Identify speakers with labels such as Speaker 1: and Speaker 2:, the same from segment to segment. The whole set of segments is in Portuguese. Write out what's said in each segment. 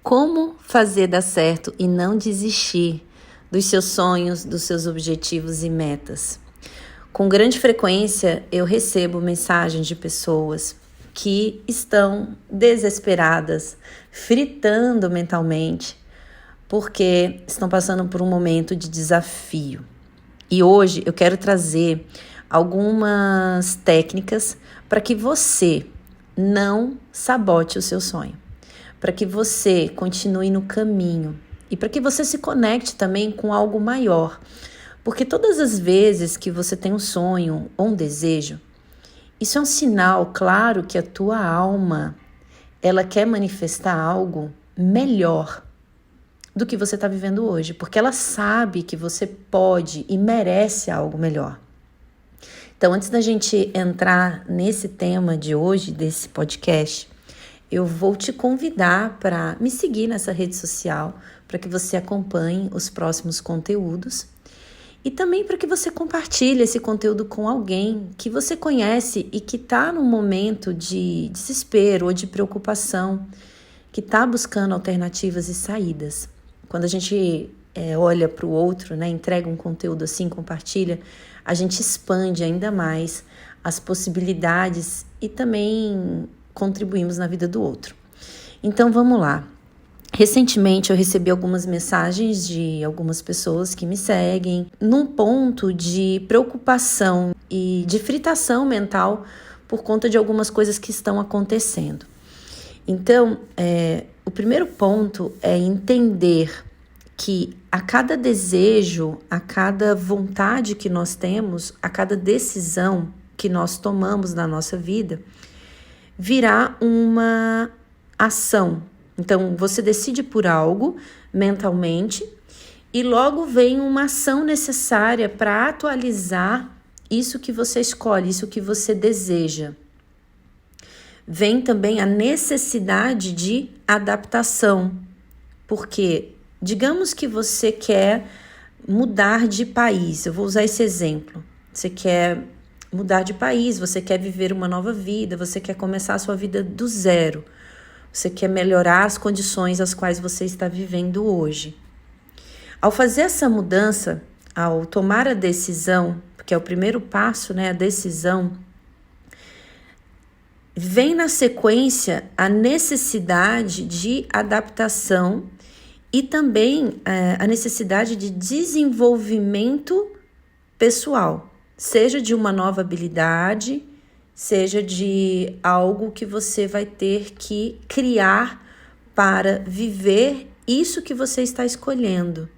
Speaker 1: Como fazer dar certo e não desistir dos seus sonhos, dos seus objetivos e metas? Com grande frequência, eu recebo mensagens de pessoas que estão desesperadas, fritando mentalmente, porque estão passando por um momento de desafio. E hoje eu quero trazer algumas técnicas para que você não sabote o seu sonho, para que você continue no caminho e para que você se conecte também com algo maior. Porque todas as vezes que você tem um sonho ou um desejo, isso é um sinal claro que a tua alma, ela quer manifestar algo melhor do que você está vivendo hoje, porque ela sabe que você pode e merece algo melhor. Então, antes da gente entrar nesse tema de hoje, desse podcast, eu vou te convidar para me seguir nessa rede social, para que você acompanhe os próximos conteúdos e também para que você compartilhe esse conteúdo com alguém que você conhece e que está num momento de desespero ou de preocupação, que está buscando alternativas e saídas. Quando a gente olha para o outro, né, entrega um conteúdo assim, compartilha, a gente expande ainda mais as possibilidades e também contribuímos na vida do outro. Então vamos lá. Recentemente eu recebi algumas mensagens de algumas pessoas que me seguem num ponto de preocupação e de fritação mental por conta de algumas coisas que estão acontecendo. Então, o primeiro ponto é entender que a cada desejo, a cada vontade que nós temos, a cada decisão que nós tomamos na nossa vida, virá uma ação. Então, você decide por algo mentalmente e logo vem uma ação necessária para atualizar isso que você escolhe, isso que você deseja. Vem também a necessidade de adaptação, porque digamos que você quer mudar de país, eu vou usar esse exemplo, você quer mudar de país, você quer viver uma nova vida, você quer começar a sua vida do zero, você quer melhorar as condições às quais você está vivendo hoje. Ao fazer essa mudança, ao tomar a decisão, porque é o primeiro passo, né, a decisão, vem na sequência a necessidade de adaptação e também a necessidade de desenvolvimento pessoal, seja de uma nova habilidade, seja de algo que você vai ter que criar para viver isso que você está escolhendo.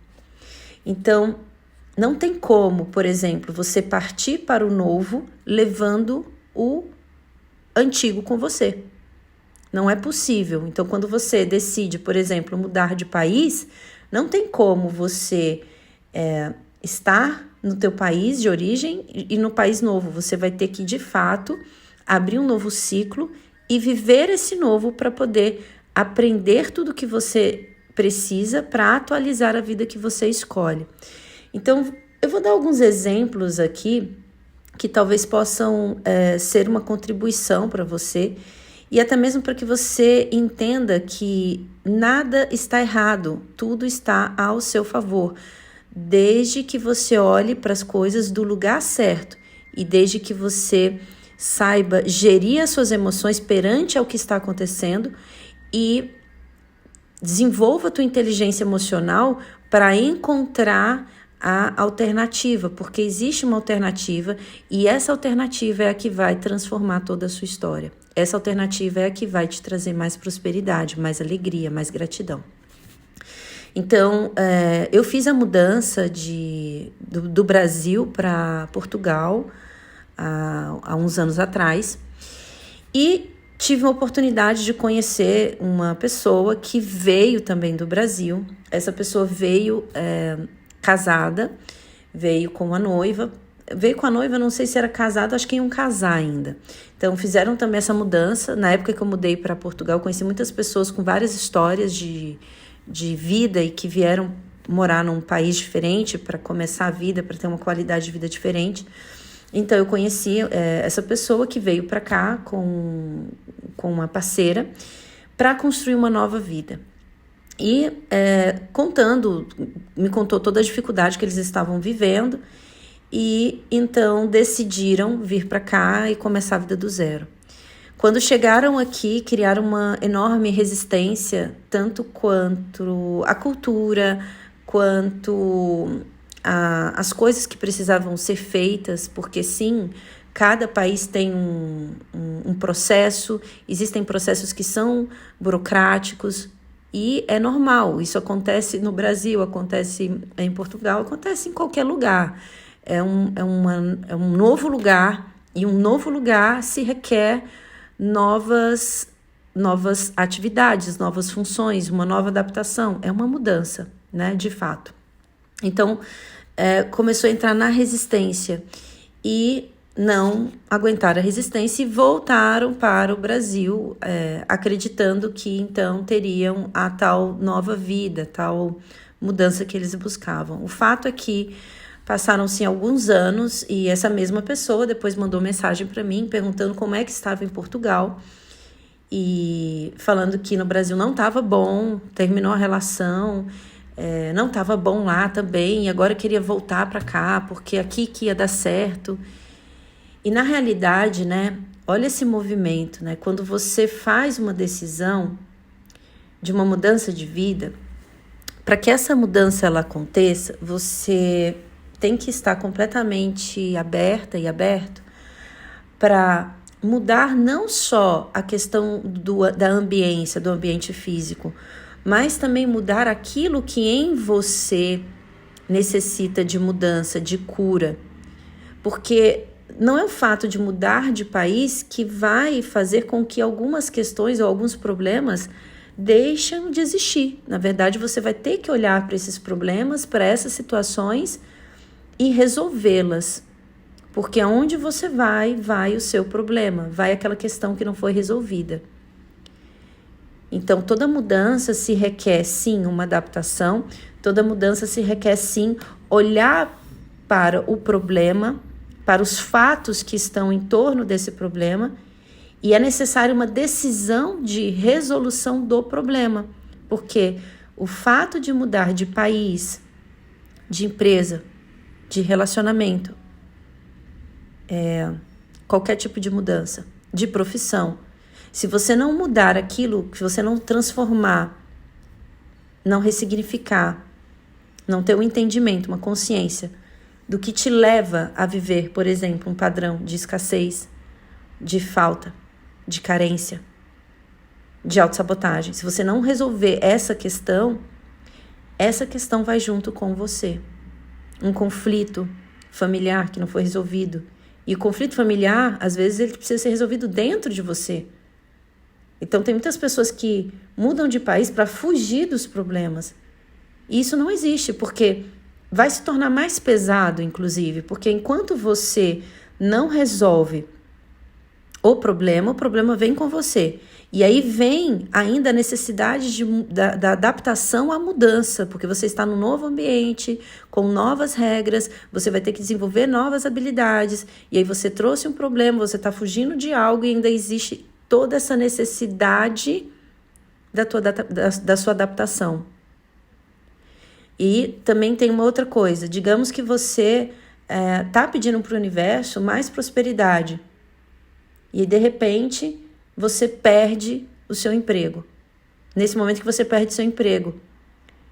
Speaker 1: Então, não tem como, por exemplo, você partir para o novo levando o antigo com você. Não é possível. Então, quando você decide, por exemplo, mudar de país, não tem como você estar no teu país de origem e no país novo. Você vai ter que, de fato, abrir um novo ciclo e viver esse novo para poder aprender tudo que você precisa para atualizar a vida que você escolhe. Então, eu vou dar alguns exemplos aqui que talvez possam ser uma contribuição para você e até mesmo para que você entenda que nada está errado, tudo está ao seu favor, desde que você olhe para as coisas do lugar certo e desde que você saiba gerir as suas emoções perante ao que está acontecendo e desenvolva a tua inteligência emocional para encontrar a alternativa, porque existe uma alternativa e essa alternativa é a que vai transformar toda a sua história. Essa alternativa é a que vai te trazer mais prosperidade, mais alegria, mais gratidão. Então, eu fiz a mudança do Brasil para Portugal há uns anos atrás e tive a oportunidade de conhecer uma pessoa que veio também do Brasil. Essa pessoa veio casada, veio com a noiva, não sei se era casada, acho que iam casar ainda. Então fizeram também essa mudança. Na época que eu mudei para Portugal, conheci muitas pessoas com várias histórias de vida e que vieram morar num país diferente para começar a vida, para ter uma qualidade de vida diferente. Então eu conheci essa pessoa que veio para cá com uma parceira para construir uma nova vida. E me contou toda a dificuldade que eles estavam vivendo, e então decidiram vir para cá e começar a vida do zero. Quando chegaram aqui, criaram uma enorme resistência, tanto quanto a cultura, quanto as coisas que precisavam ser feitas, porque sim, cada país tem um processo, existem processos que são burocráticos, e é normal, isso acontece no Brasil, acontece em Portugal, acontece em qualquer lugar. É um novo lugar, e um novo lugar se requer novas atividades, novas funções, uma nova adaptação. É uma mudança, né, de fato. Então, começou a entrar na resistência e não aguentaram a resistência e voltaram para o Brasil, acreditando que então teriam a tal nova vida, tal mudança que eles buscavam. O fato é que passaram-se alguns anos e essa mesma pessoa depois mandou mensagem para mim perguntando como é que estava em Portugal e falando que no Brasil não estava bom, terminou a relação, não estava bom lá também e agora queria voltar para cá porque aqui que ia dar certo. E na realidade, né, olha esse movimento, né? Quando você faz uma decisão de uma mudança de vida, para que essa mudança ela aconteça, você tem que estar completamente aberta e aberto para mudar não só a questão da ambiência, do ambiente físico, mas também mudar aquilo que em você necessita de mudança, de cura. Porque não é o fato de mudar de país que vai fazer com que algumas questões ou alguns problemas deixem de existir. Na verdade, você vai ter que olhar para esses problemas, para essas situações e resolvê-las. Porque aonde você vai o seu problema, vai aquela questão que não foi resolvida. Então, toda mudança se requer, sim, uma adaptação, toda mudança se requer, sim, olhar para o problema, para os fatos que estão em torno desse problema, e é necessário uma decisão de resolução do problema, porque o fato de mudar de país, de empresa, de relacionamento, qualquer tipo de mudança, de profissão, se você não mudar aquilo, se você não transformar, não ressignificar, não ter um entendimento, uma consciência do que te leva a viver, por exemplo, um padrão de escassez, de falta, de carência, de autossabotagem. Se você não resolver essa questão vai junto com você. Um conflito familiar que não foi resolvido. E o conflito familiar, às vezes, ele precisa ser resolvido dentro de você. Então, tem muitas pessoas que mudam de país para fugir dos problemas. E isso não existe, porque vai se tornar mais pesado, inclusive, porque enquanto você não resolve o problema vem com você. E aí vem ainda a necessidade da adaptação à mudança, porque você está num novo ambiente, com novas regras, você vai ter que desenvolver novas habilidades, e aí você trouxe um problema, você está fugindo de algo e ainda existe toda essa necessidade da sua adaptação. E também tem uma outra coisa, digamos que você está pedindo para o universo mais prosperidade, e de repente você perde o seu emprego. Nesse momento que você perde seu emprego,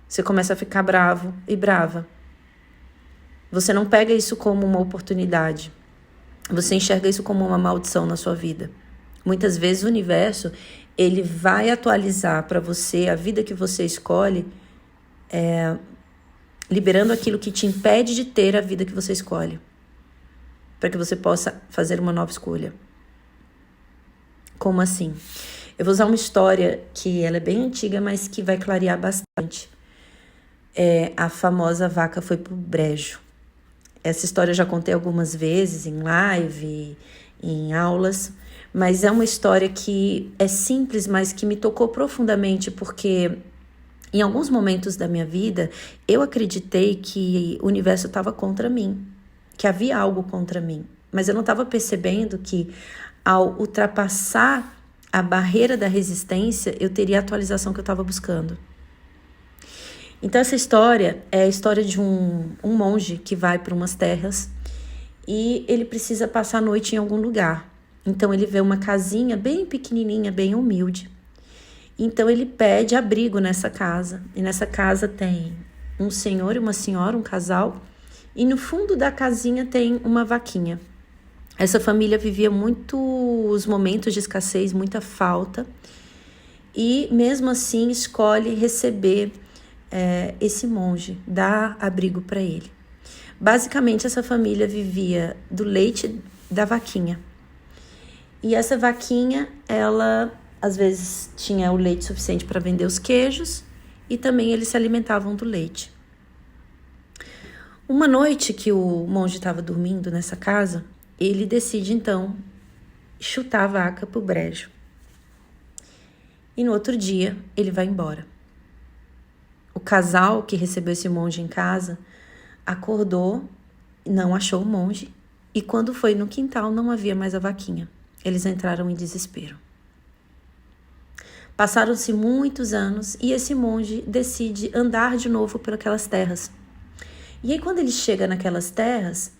Speaker 1: você começa a ficar bravo e brava. Você não pega isso como uma oportunidade. Você enxerga isso como uma maldição na sua vida. Muitas vezes o universo, ele vai atualizar para você a vida que você escolhe, liberando aquilo que te impede de ter a vida que você escolhe, para que você possa fazer uma nova escolha. Como assim? Eu vou usar uma história que ela é bem antiga, mas que vai clarear bastante. A famosa vaca foi pro brejo. Essa história eu já contei algumas vezes em live, em aulas, mas é uma história que é simples, mas que me tocou profundamente, porque em alguns momentos da minha vida eu acreditei que o universo estava contra mim, que havia algo contra mim, mas eu não estava percebendo que ao ultrapassar a barreira da resistência, eu teria a atualização que eu estava buscando. Então essa história é a história de um monge que vai para umas terras e ele precisa passar a noite em algum lugar. Então ele vê uma casinha bem pequenininha, bem humilde. Então ele pede abrigo nessa casa. E nessa casa tem um senhor e uma senhora, um casal. E no fundo da casinha tem uma vaquinha. Essa família vivia muitos momentos de escassez, muita falta. E mesmo assim escolhe receber esse monge, dar abrigo para ele. Basicamente essa família vivia do leite da vaquinha. E essa vaquinha, ela às vezes tinha o leite suficiente para vender os queijos e também eles se alimentavam do leite. Uma noite que o monge estava dormindo nessa casa, ele decide então chutar a vaca pro brejo. E no outro dia ele vai embora. O casal que recebeu esse monge em casa acordou, não achou o monge e quando foi no quintal não havia mais a vaquinha. Eles entraram em desespero. Passaram-se muitos anos e esse monge decide andar de novo por aquelas terras. E aí quando ele chega naquelas terras,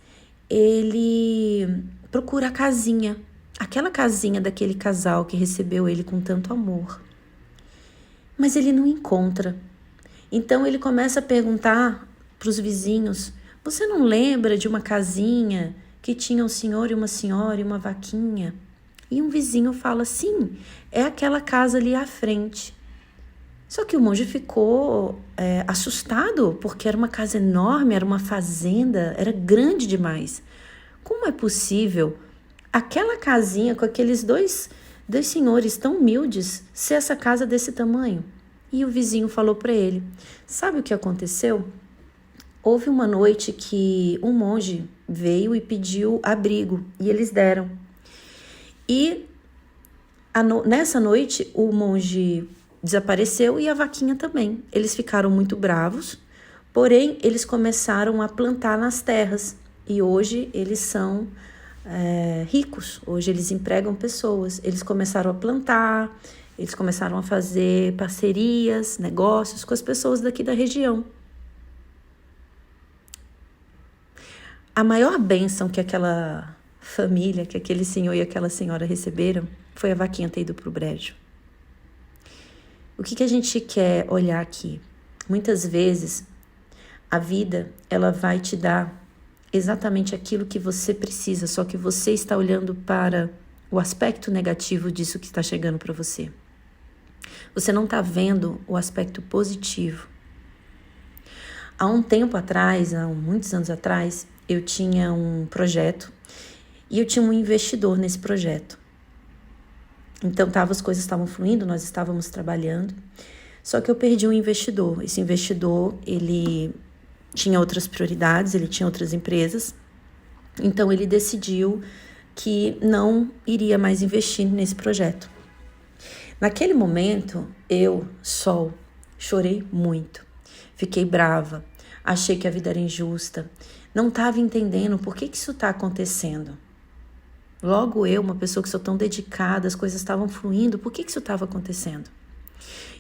Speaker 1: ele procura a casinha, aquela casinha daquele casal que recebeu ele com tanto amor. Mas ele não encontra. Então ele começa a perguntar para os vizinhos: você não lembra de uma casinha que tinha um senhor e uma senhora e uma vaquinha? E um vizinho fala: sim, é aquela casa ali à frente. Só que o monge ficou assustado, porque era uma casa enorme, era uma fazenda, era grande demais. Como é possível aquela casinha com aqueles dois senhores tão humildes ser essa casa desse tamanho? E o vizinho falou para ele: sabe o que aconteceu? Houve uma noite que um monge veio e pediu abrigo e eles deram. E nessa noite o monge desapareceu e a vaquinha também. Eles ficaram muito bravos, porém eles começaram a plantar nas terras e hoje eles são ricos, hoje eles empregam pessoas. Eles começaram a plantar, eles começaram a fazer parcerias, negócios com as pessoas daqui da região. A maior bênção que aquela família, que aquele senhor e aquela senhora receberam foi a vaquinha ter ido para o brejo. O que a gente quer olhar aqui? Muitas vezes a vida ela vai te dar exatamente aquilo que você precisa, só que você está olhando para o aspecto negativo disso que está chegando para você. Você não está vendo o aspecto positivo. Há um tempo atrás, há muitos anos atrás, eu tinha um projeto e eu tinha um investidor nesse projeto. Então as coisas estavam fluindo, nós estávamos trabalhando, só que eu perdi um investidor. Esse investidor, ele tinha outras prioridades, ele tinha outras empresas, então ele decidiu que não iria mais investir nesse projeto. Naquele momento, eu, Sol, chorei muito, fiquei brava, achei que a vida era injusta, não estava entendendo por que isso está acontecendo. Logo eu, uma pessoa que sou tão dedicada, as coisas estavam fluindo, por que isso estava acontecendo?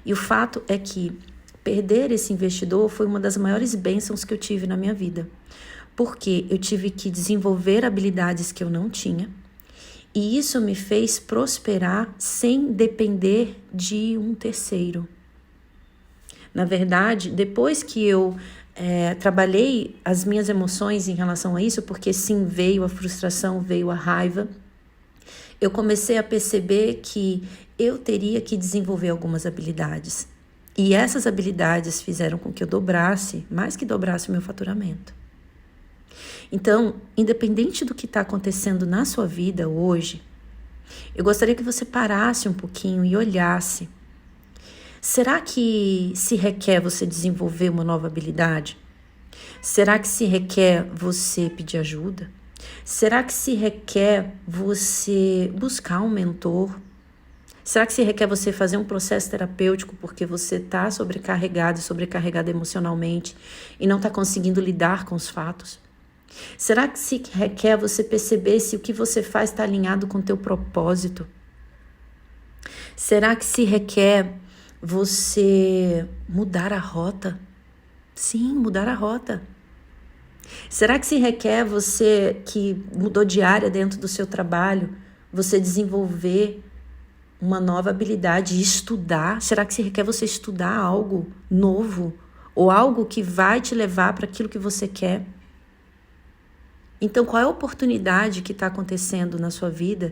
Speaker 1: E o fato é que perder esse investidor foi uma das maiores bênçãos que eu tive na minha vida, porque eu tive que desenvolver habilidades que eu não tinha, e isso me fez prosperar sem depender de um terceiro. Na verdade, depois que eu trabalhei as minhas emoções em relação a isso, porque sim, veio a frustração, veio a raiva, eu comecei a perceber que eu teria que desenvolver algumas habilidades. E essas habilidades fizeram com que eu dobrasse, mais que dobrasse o meu faturamento. Então, independente do que está acontecendo na sua vida hoje, eu gostaria que você parasse um pouquinho e olhasse. Será que se requer você desenvolver uma nova habilidade? Será que se requer você pedir ajuda? Será que se requer você buscar um mentor? Será que se requer você fazer um processo terapêutico porque você está sobrecarregado emocionalmente e não está conseguindo lidar com os fatos? Será que se requer você perceber se o que você faz está alinhado com o teu propósito? Será que se requer você mudar a rota? Sim, mudar a rota. Será que se requer você que mudou de área dentro do seu trabalho, você desenvolver uma nova habilidade e estudar? Será que se requer você estudar algo novo ou algo que vai te levar para aquilo que você quer? Então, qual é a oportunidade que está acontecendo na sua vida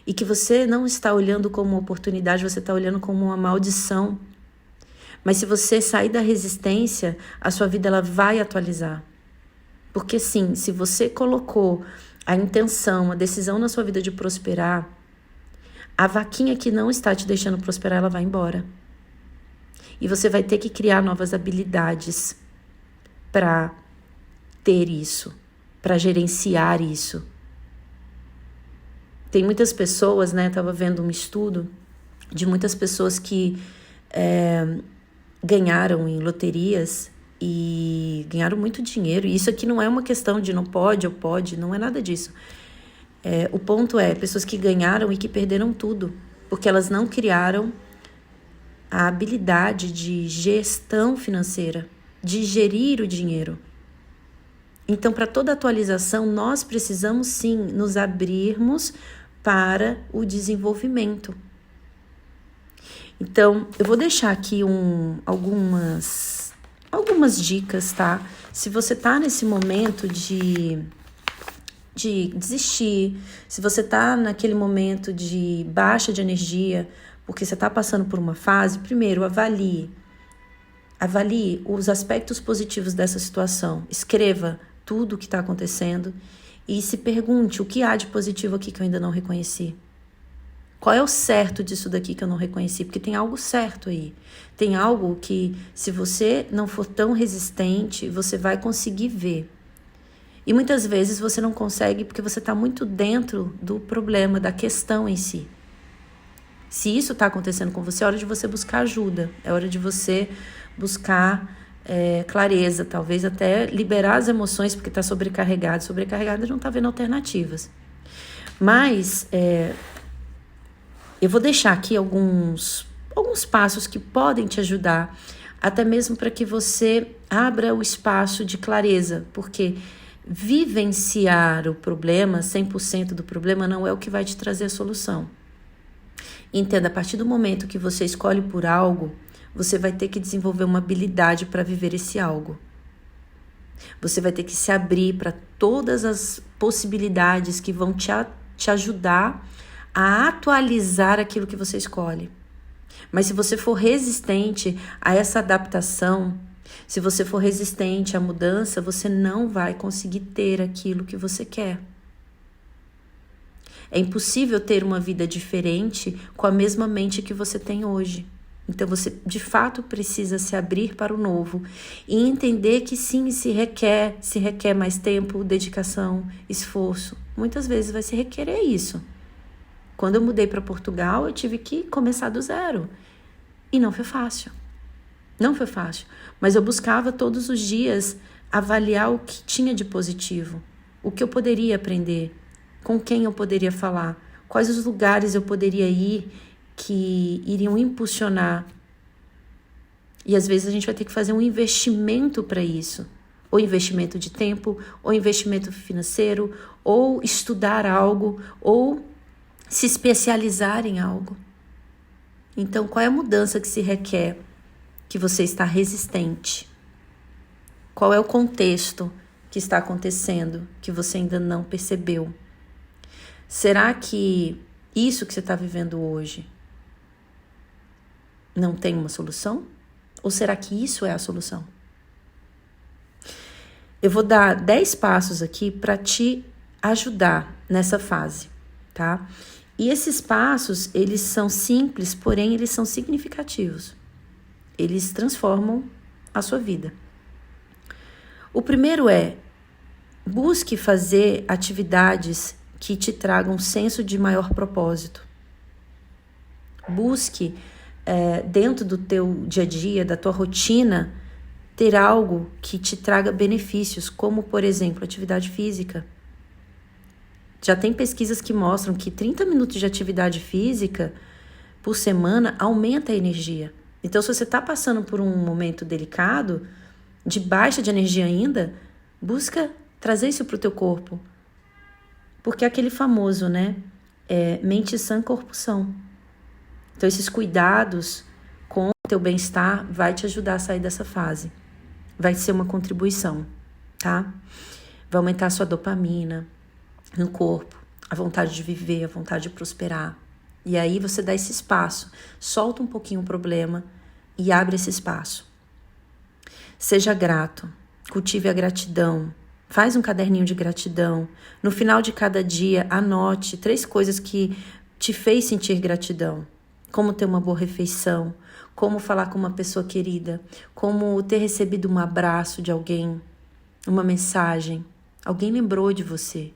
Speaker 1: e que você não está olhando como uma oportunidade, você está olhando como uma maldição? Mas se você sair da resistência, a sua vida ela vai atualizar. Porque sim, se você colocou a intenção, a decisão na sua vida de prosperar, a vaquinha que não está te deixando prosperar, ela vai embora. E você vai ter que criar novas habilidades para ter isso, para gerenciar isso. Tem muitas pessoas, né? Estava vendo um estudo de muitas pessoas que ganharam em loterias e ganharam muito dinheiro. E isso aqui não é uma questão de não pode ou pode, não é nada disso. O ponto é pessoas que ganharam e que perderam tudo, porque elas não criaram a habilidade de gestão financeira, de gerir o dinheiro. Então, para toda atualização, nós precisamos sim nos abrirmos para o desenvolvimento. Então, eu vou deixar aqui algumas dicas, tá? Se você tá nesse momento de desistir, se você tá naquele momento de baixa de energia, porque você tá passando por uma fase, primeiro, avalie os aspectos positivos dessa situação. Escreva tudo o que está acontecendo e se pergunte o que há de positivo aqui que eu ainda não reconheci. Qual é o certo disso daqui que eu não reconheci? Porque tem algo certo aí. Tem algo que, se você não for tão resistente, você vai conseguir ver. E muitas vezes você não consegue porque você está muito dentro do problema, da questão em si. Se isso está acontecendo com você, é hora de você buscar ajuda. É hora de você buscar clareza, talvez até liberar as emoções, porque está sobrecarregado. Sobrecarregado não está vendo alternativas. Mas eu vou deixar aqui alguns passos que podem te ajudar, até mesmo para que você abra o espaço de clareza, porque vivenciar o problema, 100% do problema, não é o que vai te trazer a solução. Entenda, a partir do momento que você escolhe por algo, você vai ter que desenvolver uma habilidade para viver esse algo. Você vai ter que se abrir para todas as possibilidades que vão te ajudar a atualizar aquilo que você escolhe. Mas se você for resistente a essa adaptação, se você for resistente à mudança, você não vai conseguir ter aquilo que você quer. É impossível ter uma vida diferente com a mesma mente que você tem hoje. Então você de fato precisa se abrir para o novo e entender que sim, se requer mais tempo, dedicação, esforço. Muitas vezes vai se requerer isso. Quando eu mudei para Portugal, eu tive que começar do zero. E não foi fácil. Não foi fácil. Mas eu buscava todos os dias avaliar o que tinha de positivo. O que eu poderia aprender. Com quem eu poderia falar. Quais os lugares eu poderia ir que iriam impulsionar. E às vezes a gente vai ter que fazer um investimento para isso. Ou investimento de tempo, ou investimento financeiro, ou estudar algo, ou se especializar em algo. Então, qual é a mudança que se requer que você está resistente? Qual é o contexto que está acontecendo que você ainda não percebeu? Será que isso que você está vivendo hoje não tem uma solução? Ou será que isso é a solução? Eu vou dar 10 passos aqui para te ajudar nessa fase, tá? E esses passos, eles são simples, porém eles são significativos. Eles transformam a sua vida. O primeiro é, busque fazer atividades que te tragam um senso de maior propósito. Busque, dentro do teu dia a dia, da tua rotina, ter algo que te traga benefícios, como, por exemplo, atividade física. Já tem pesquisas que mostram que 30 minutos de atividade física por semana aumenta a energia. Então, se você está passando por um momento delicado, de baixa de energia ainda, busca trazer isso para o teu corpo. Porque é aquele famoso, né? Mente sã, corpo são. Então, esses cuidados com o teu bem-estar vai te ajudar a sair dessa fase. Vai ser uma contribuição, tá? Vai aumentar a sua dopamina no corpo, a vontade de viver, a vontade de prosperar. E aí você dá esse espaço, solta um pouquinho o problema e abre esse espaço. Seja grato, cultive a gratidão, faz um caderninho de gratidão. No final de cada dia, anote 3 coisas que te fez sentir gratidão. Como ter uma boa refeição, como falar com uma pessoa querida, como ter recebido um abraço de alguém, uma mensagem, alguém lembrou de você.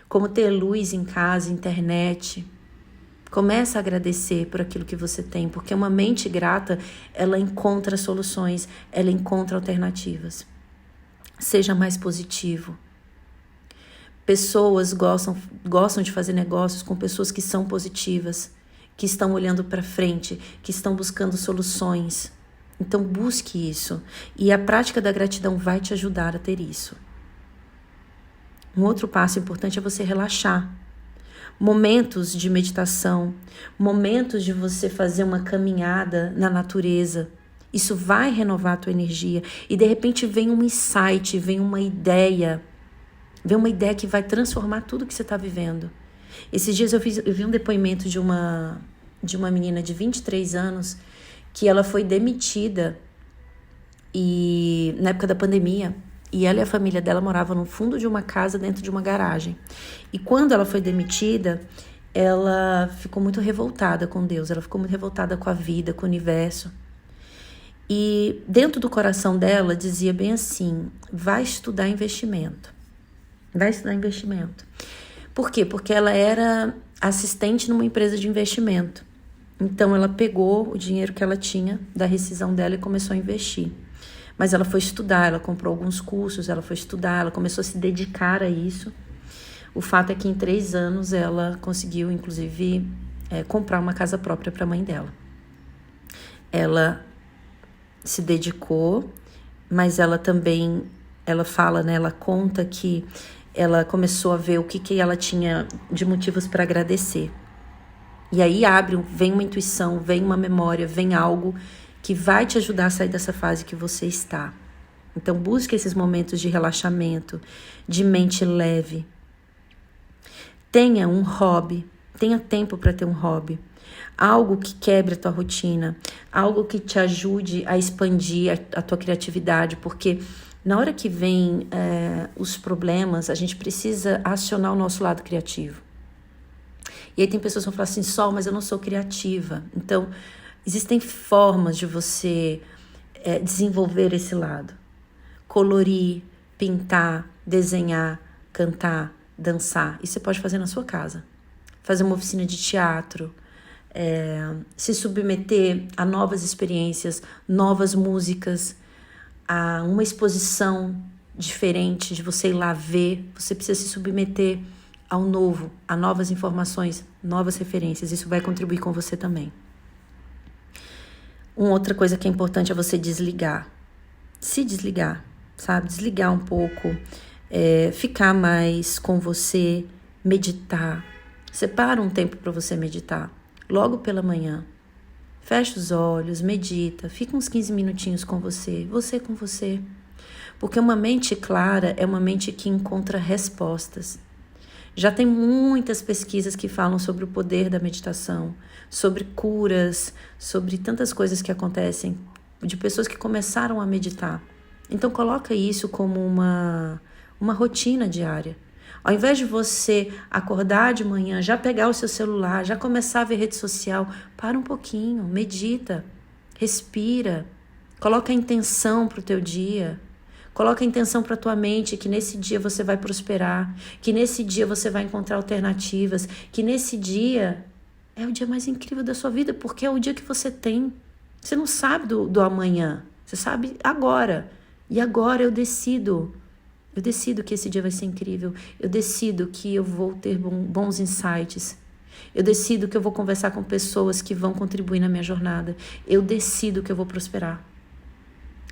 Speaker 1: Como ter luz em casa, internet. Começa a agradecer por aquilo que você tem, porque uma mente grata, ela encontra soluções, ela encontra alternativas. Seja mais positivo. Pessoas gostam de fazer negócios com pessoas que são positivas, que estão olhando para frente, que estão buscando soluções. Então busque isso. E a prática da gratidão vai te ajudar a ter isso. Um outro passo importante é você relaxar. Momentos de meditação, momentos de você fazer uma caminhada na natureza. Isso vai renovar a tua energia. E de repente vem um insight, vem uma ideia que vai transformar tudo que você está vivendo. Esses dias eu vi um depoimento de uma menina de 23 anos que ela foi demitida na época da pandemia. E ela e a família dela moravam no fundo de uma casa dentro de uma garagem. E quando ela foi demitida, ela ficou muito revoltada com Deus. Ela ficou muito revoltada com a vida, com o universo. E dentro do coração dela dizia bem assim: vai estudar investimento. Vai estudar investimento. Por quê? Porque ela era assistente numa empresa de investimento. Então ela pegou o dinheiro que ela tinha da rescisão dela e começou a investir. Mas ela foi estudar, ela comprou alguns cursos, ela foi estudar, ela começou a se dedicar a isso. O fato é que em 3 anos ela conseguiu, inclusive, comprar uma casa própria para a mãe dela. Ela se dedicou, mas ela também, ela fala, né, ela conta que ela começou a ver o que ela tinha de motivos para agradecer. E aí vem uma intuição, vem uma memória, vem algo que vai te ajudar a sair dessa fase que você está. Então busque esses momentos de relaxamento, de mente leve. Tenha um hobby, tenha tempo para ter um hobby. Algo que quebre a tua rotina, algo que te ajude a expandir a tua criatividade, porque na hora que vem os problemas, a gente precisa acionar o nosso lado criativo. E aí tem pessoas que vão falar assim: Sol, mas eu não sou criativa. Então, existem formas de você desenvolver esse lado. Colorir, pintar, desenhar, cantar, dançar. Isso você pode fazer na sua casa. Fazer uma oficina de teatro, se submeter a novas experiências, novas músicas, a uma exposição diferente de você ir lá ver. Você precisa se submeter ao novo, a novas informações, novas referências. Isso vai contribuir com você também. Uma outra coisa que é importante é você desligar. Se desligar, sabe? Desligar um pouco, ficar mais com você, meditar. Separa um tempo para você meditar, logo pela manhã. Fecha os olhos, medita, fica uns 15 minutinhos com você com você. Porque uma mente clara é uma mente que encontra respostas. Já tem muitas pesquisas que falam sobre o poder da meditação, sobre curas, sobre tantas coisas que acontecem de pessoas que começaram a meditar. Então coloca isso como uma rotina diária. Ao invés de você acordar de manhã, já pegar o seu celular, já começar a ver rede social, para um pouquinho, medita, respira, coloca a intenção para o teu dia. Coloca a intenção para a tua mente que nesse dia você vai prosperar, que nesse dia você vai encontrar alternativas, que nesse dia é o dia mais incrível da sua vida, porque é o dia que você tem. Você não sabe do amanhã, você sabe agora. E agora eu decido que esse dia vai ser incrível. Eu decido que eu vou ter bons insights. Eu decido que eu vou conversar com pessoas que vão contribuir na minha jornada. Eu decido que eu vou prosperar.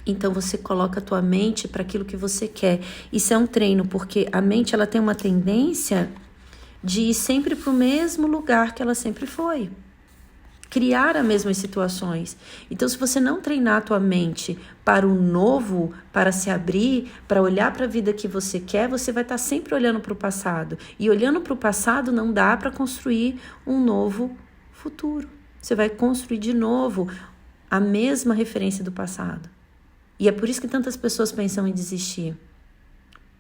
Speaker 1: Então você coloca a tua mente para aquilo que você quer. Isso é um treino, porque a mente ela tem uma tendência de ir sempre para o mesmo lugar que ela sempre foi. Criar as mesmas situações. Então, se você não treinar a tua mente para o novo, para se abrir, para olhar para a vida que você quer, você vai estar sempre olhando para o passado. E olhando para o passado não dá para construir um novo futuro. Você vai construir de novo a mesma referência do passado. E é por isso que tantas pessoas pensam em desistir.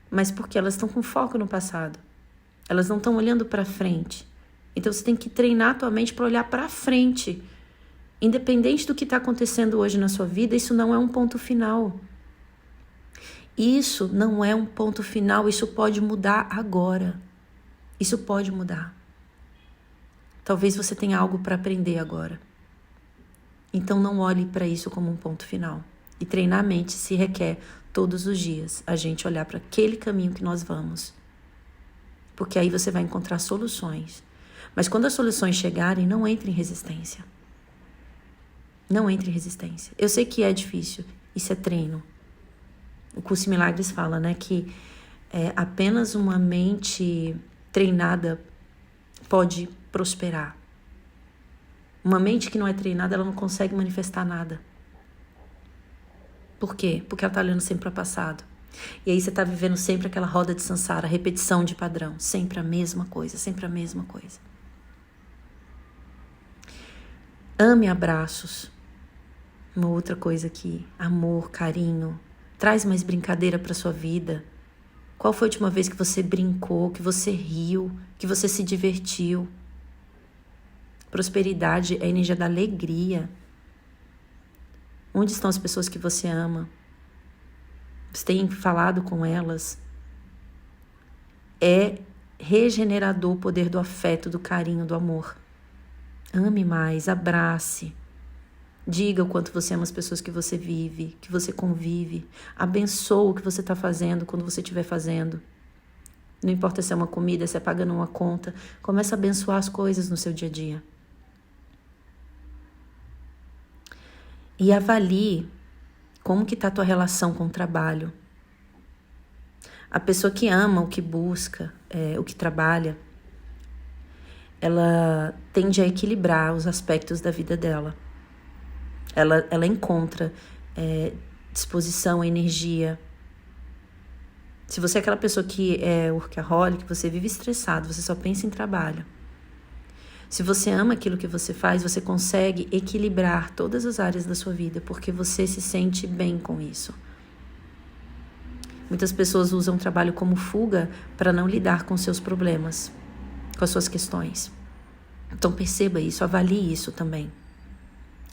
Speaker 1: Mas porque elas estão com foco no passado. Elas não estão olhando para frente. Então você tem que treinar a tua mente para olhar para frente. Independente do que está acontecendo hoje na sua vida, isso não é um ponto final. Isso não é um ponto final, isso pode mudar agora. Isso pode mudar. Talvez você tenha algo para aprender agora. Então não olhe para isso como um ponto final. E treinar a mente se requer todos os dias a gente olhar para aquele caminho que nós vamos. Porque aí você vai encontrar soluções. Mas quando as soluções chegarem, não entre em resistência. Não entre em resistência. Eu sei que é difícil, isso é treino. O Curso em Milagres fala, né, que apenas uma mente treinada pode prosperar. Uma mente que não é treinada, ela não consegue manifestar nada. Por quê? Porque ela está olhando sempre para o passado. E aí você está vivendo sempre aquela roda de samsara, repetição de padrão. Sempre a mesma coisa, sempre a mesma coisa. Ame abraços. Uma outra coisa aqui. Amor, carinho. Traz mais brincadeira para sua vida. Qual foi a última vez que você brincou, que você riu, que você se divertiu? Prosperidade é a energia da alegria. Onde estão as pessoas que você ama? Você tem falado com elas? É regenerador o poder do afeto, do carinho, do amor. Ame mais, abrace. Diga o quanto você ama as pessoas que você vive, que você convive. Abençoa o que você está fazendo quando você estiver fazendo. Não importa se é uma comida, se é pagando uma conta. Comece a abençoar as coisas no seu dia a dia. E avalie como que está a tua relação com o trabalho. A pessoa que ama o que busca, o que trabalha, ela tende a equilibrar os aspectos da vida dela. Ela encontra disposição, energia. Se você é aquela pessoa que é workaholic, você vive estressado, você só pensa em trabalho. Se você ama aquilo que você faz, você consegue equilibrar todas as áreas da sua vida, porque você se sente bem com isso. Muitas pessoas usam o trabalho como fuga para não lidar com seus problemas, com as suas questões. Então perceba isso, avalie isso também.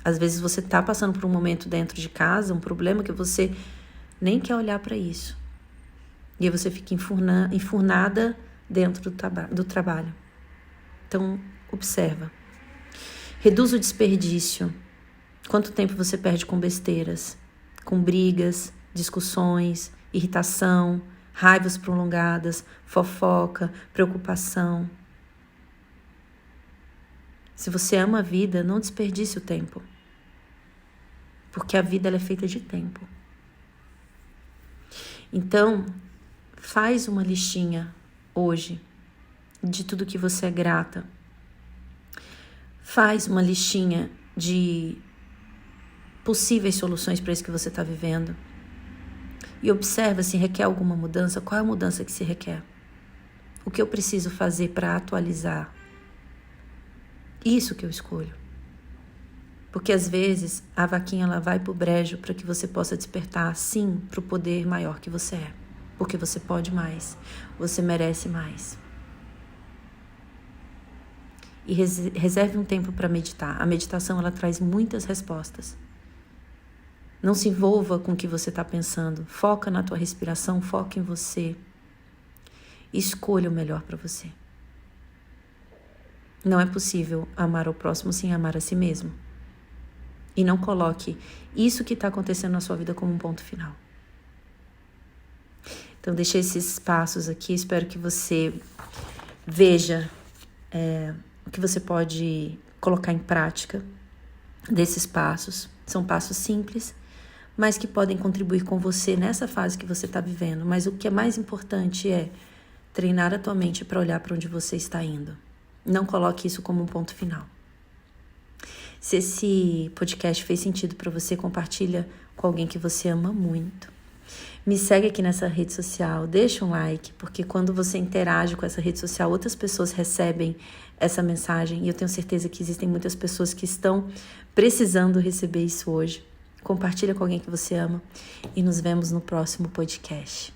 Speaker 1: Às vezes você está passando por um momento dentro de casa, um problema que você nem quer olhar para isso. E aí você fica enfurnada dentro do trabalho. Então, observa. Reduz o desperdício. Quanto tempo você perde com besteiras, com brigas, discussões, irritação, raivas prolongadas, fofoca, preocupação. Se você ama a vida, não desperdice o tempo. Porque a vida ela é feita de tempo. Então, faz uma listinha hoje de tudo que você é grata. Faz uma listinha de possíveis soluções para isso que você está vivendo. E observa se requer alguma mudança. Qual é a mudança que se requer? O que eu preciso fazer para atualizar? Isso que eu escolho. Porque às vezes a vaquinha ela vai pro brejo para que você possa despertar, sim, para o poder maior que você é. Porque você pode mais. Você merece mais. E reserve um tempo para meditar. A meditação ela traz muitas respostas. Não se envolva com o que você está pensando. Foca na tua respiração, foca em você. Escolha o melhor para você. Não é possível amar o próximo sem amar a si mesmo. E não coloque isso que está acontecendo na sua vida como um ponto final. Então, deixei esses passos aqui. Espero que você veja o que você pode colocar em prática desses passos. São passos simples, mas que podem contribuir com você nessa fase que você está vivendo. Mas o que é mais importante é treinar a tua mente para olhar para onde você está indo. Não coloque isso como um ponto final. Se esse podcast fez sentido para você, compartilha com alguém que você ama muito. Me segue aqui nessa rede social, deixa um like, porque quando você interage com essa rede social, outras pessoas recebem essa mensagem e eu tenho certeza que existem muitas pessoas que estão precisando receber isso hoje. Compartilha com alguém que você ama e nos vemos no próximo podcast.